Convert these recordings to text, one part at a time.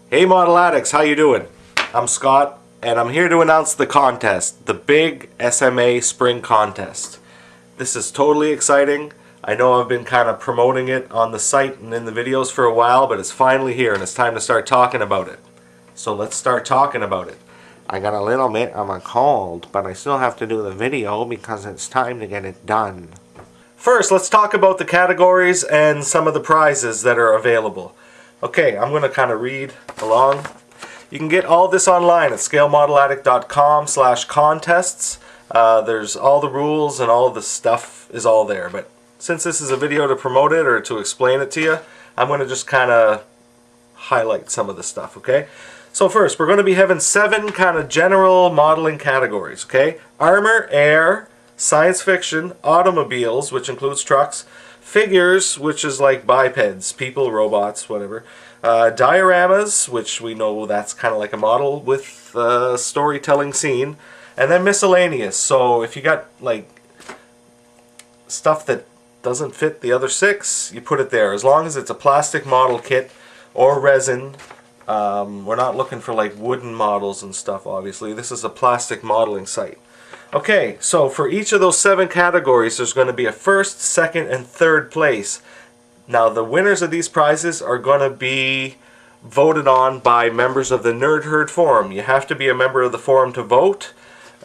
Hey Model Addicts, how you doing? I'm Scott, and I'm here to announce the contest, the big SMA Spring Contest. This is totally exciting. I know I've been kind of promoting it on the site and in the videos for a while, but it's finally here and it's time to start talking about it. So let's start talking about it. I got a little bit of a cold, but I still have to do the video because it's time to get it done. First, let's talk about the categories and some of the prizes that are available. Okay, I'm going to kind of read along. You can get all this online at scalemodeladdict.com/contests. There's all the rules and all the stuff is all there. But since this is a video to promote it or to explain it to you, I'm going to just kind of highlight some of the stuff, okay? So first, we're going to be having 7 kind of general modeling categories, okay? Armor, air, science fiction, automobiles, which includes trucks, figures, which is like bipeds, people, robots, whatever. Dioramas, which we know that's kind of like a model with a storytelling scene. And then miscellaneous. So if you got like stuff that doesn't fit the other 6, you put it there. As long as it's a plastic model kit or resin. We're not looking for like wooden models and stuff, obviously. This is a plastic modeling site. Okay, so for each of those 7 categories, there's going to be a first, second, and third place. Now, the winners of these prizes are going to be voted on by members of the Nerd Herd Forum. You have to be a member of the forum to vote.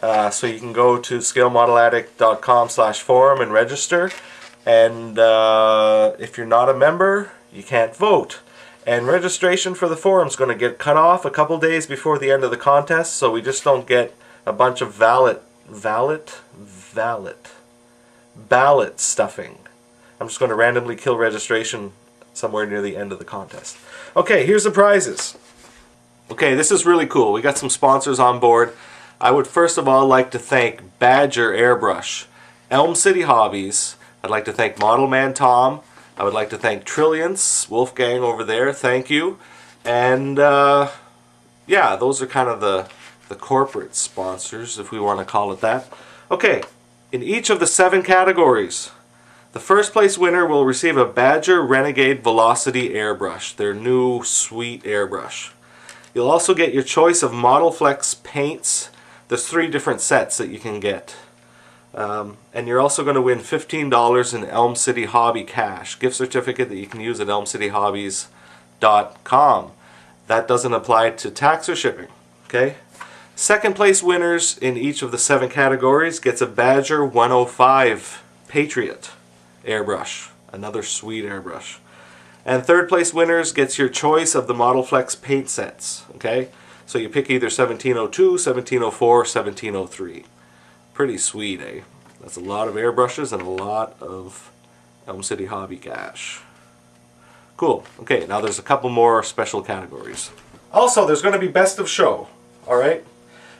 So you can go to scalemodeladdict.com/forum and register. And if you're not a member, you can't vote. And registration for the forum is going to get cut off a couple days before the end of the contest, so we just don't get a bunch of ballot stuffing. I'm just going to randomly kill registration somewhere near the end of the contest. Okay, here's the prizes. Okay, this is really cool. We got some sponsors on board. I would first of all like to thank Badger Airbrush, Elm City Hobbies. I'd like to thank Model Man Tom. I would like to thank Trilliance, Wolfgang over there. Thank you. And yeah, those are kind of the corporate sponsors, if we want to call it that. Okay, in each of the 7 categories, the first place winner will receive a Badger Renegade Velocity airbrush, their new sweet airbrush. You'll also get your choice of Model Flex paints. There's 3 different sets that you can get. And you're also going to win $15 in Elm City Hobby cash, gift certificate that you can use at elmcityhobbies.com. That doesn't apply to tax or shipping, okay? Second place winners in each of the 7 categories gets a Badger 105 Patriot airbrush, another sweet airbrush. And third place winners gets your choice of the Model Flex paint sets, okay? So you pick either 1702, 1704, 1703. Pretty sweet, eh? That's a lot of airbrushes and a lot of Elm City Hobby cash. Cool. Okay, now there's a couple more special categories. Also, there's going to be Best of Show, alright?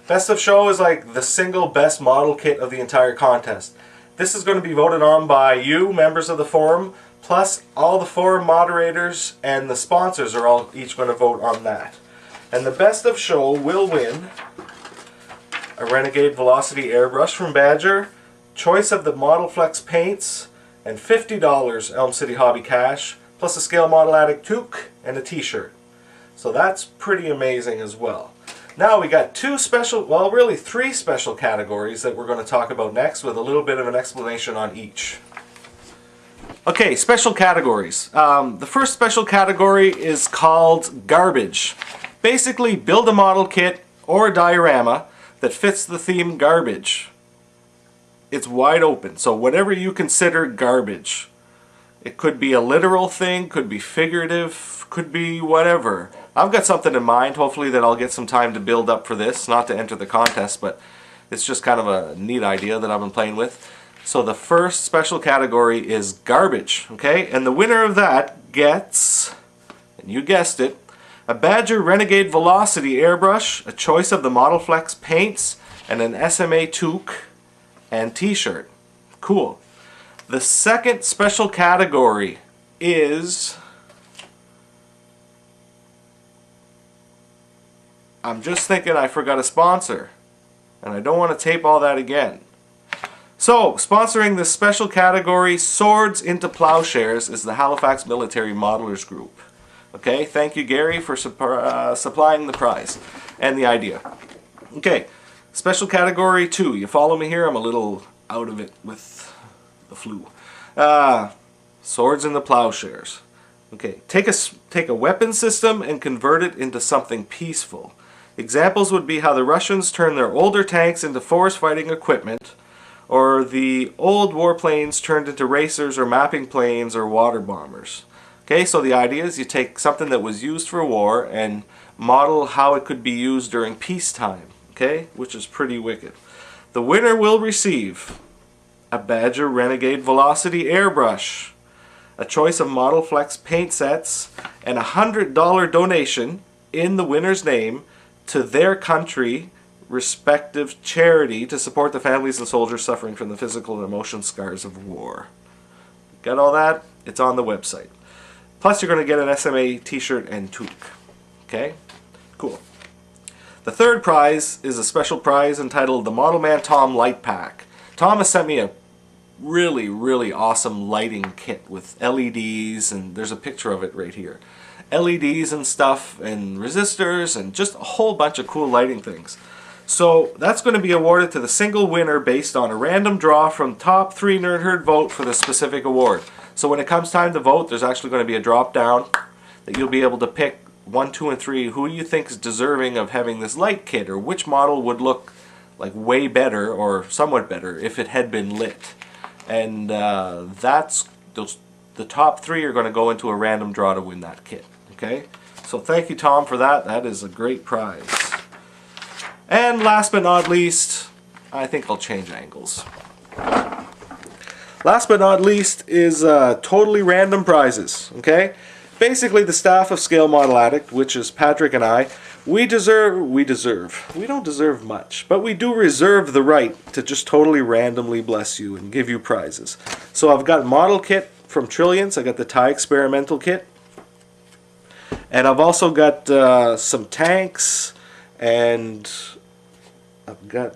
Best of Show is like the single best model kit of the entire contest. This is going to be voted on by you, members of the forum, plus all the forum moderators and the sponsors are all each going to vote on that. And the Best of Show will win a Renegade Velocity airbrush from Badger, choice of the Model Flex paints, and $50 Elm City Hobby cash, plus a Scale Model Addict toque and a t-shirt. So that's pretty amazing as well. Now we got 2 special, well really 3 special categories that we're going to talk about next with a little bit of an explanation on each. Okay, special categories. The first special category is called Garbage. Basically, build a model kit or a diorama that fits the theme garbage. It's wide open, so whatever you consider garbage. It could be a literal thing, could be figurative, could be whatever. I've got something in mind, hopefully that I'll get some time to build up for this, not to enter the contest, but it's just kind of a neat idea that I've been playing with. So the first special category is garbage, okay? And the winner of that gets, and you guessed it, a Badger Renegade Velocity airbrush, a choice of the Model Flex paints, and an SMA toque and t-shirt. Cool. The second special category is, I'm just thinking I forgot a sponsor, and I don't want to tape all that again. So, sponsoring this special category, Swords into Plowshares, is the Halifax Military Modelers Group. Okay, thank you, Gary, for supplying the prize and the idea. Okay, special category 2. You follow me here? I'm a little out of it with the flu. Swords and the Plowshares. Okay, take a weapon system and convert it into something peaceful. Examples would be how the Russians turned their older tanks into forest fighting equipment, or the old warplanes turned into racers or mapping planes or water bombers. Okay, so the idea is you take something that was used for war and model how it could be used during peacetime, okay, which is pretty wicked. The winner will receive a Badger Renegade Velocity airbrush, a choice of Model Flex paint sets, and a $100 donation in the winner's name to their country respective charity to support the families and soldiers suffering from the physical and emotional scars of war. Got all that? It's on the website. Plus you're going to get an SMA t-shirt and tunic. Okay? Cool. The third prize is a special prize entitled the Model Man Tom Light Pack. Tom has sent me a really awesome lighting kit with LEDs, and there's a picture of it right here. LEDs and stuff, and resistors, and just a whole bunch of cool lighting things. So that's going to be awarded to the single winner based on a random draw from top 3 Nerd Herd vote for the specific award. So when it comes time to vote, there's actually going to be a drop down that you'll be able to pick 1, 2, and 3 who you think is deserving of having this light kit, or which model would look like way better or somewhat better if it had been lit. And the top 3 are going to go into a random draw to win that kit. Okay, so thank you, Tom, for that. That is a great prize. And last but not least, I think I'll change angles. Last but not least is totally random prizes. Okay, basically the staff of Scale Model Addict, which is Patrick and I, we don't deserve much, but we do reserve the right to just totally randomly bless you and give you prizes. So I've got model kit from Trilliance. I got the TIE experimental kit, and I've also got some tanks, and I've got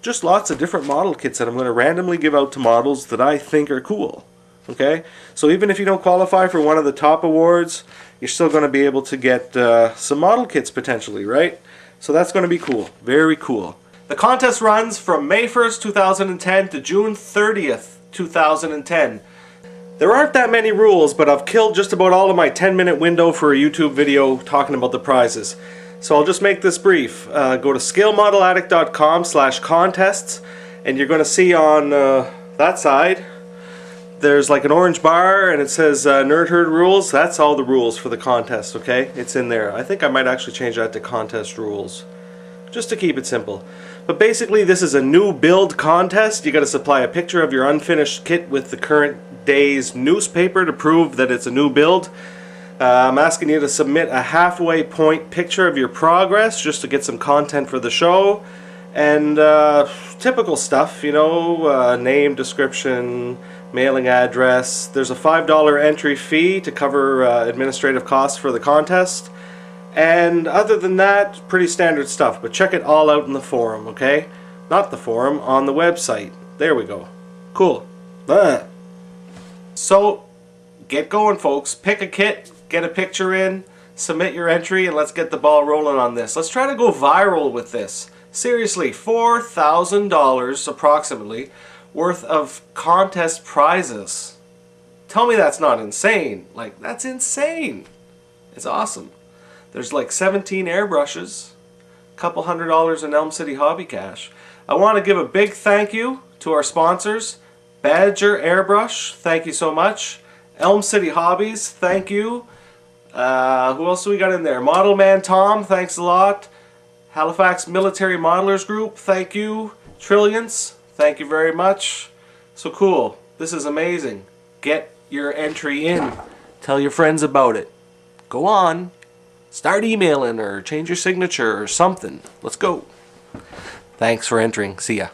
just lots of different model kits that I'm going to randomly give out to models that I think are cool. Okay, so even if you don't qualify for one of the top awards, you're still going to be able to get some model kits potentially, right? So that's going to be cool. Very cool. The contest runs from May 1st, 2010 to June 30th, 2010. There aren't that many rules, but I've killed just about all of my 10-minute window for a YouTube video talking about the prizes. So I'll just make this brief. Go to scalemodeladdict.com/contests, and you're going to see on that side there's like an orange bar, and it says Nerd Herd rules. That's all the rules for the contest, okay? It's in there. I think I might actually change that to contest rules, just to keep it simple. But basically, this is a new build contest. You got to supply a picture of your unfinished kit with the current day's newspaper to prove that it's a new build. I'm asking you to submit a halfway point picture of your progress just to get some content for the show. And typical stuff, you know, name, description, mailing address. There's a $5 entry fee to cover administrative costs for the contest. And other than that, pretty standard stuff. But check it all out in the forum, okay? Not the forum, on the website. There we go. Cool. So, get going, folks. Pick a kit, get a picture in, submit your entry, and let's get the ball rolling on this. Let's try to go viral with this. Seriously, $4,000 approximately worth of contest prizes. Tell me that's not insane. Like, that's insane. It's awesome. There's like 17 airbrushes, a couple $100 in Elm City Hobby Cash. I want to give a big thank you to our sponsors. Badger Airbrush, thank you so much. Elm City Hobbies, thank you. Who else do we got in there? Model Man Tom, thanks a lot. Halifax Military Modelers Group, thank you. Trilliance, thank you very much. So cool. This is amazing. Get your entry in. Tell your friends about it. Go on. Start emailing or change your signature or something. Let's go. Thanks for entering. See ya.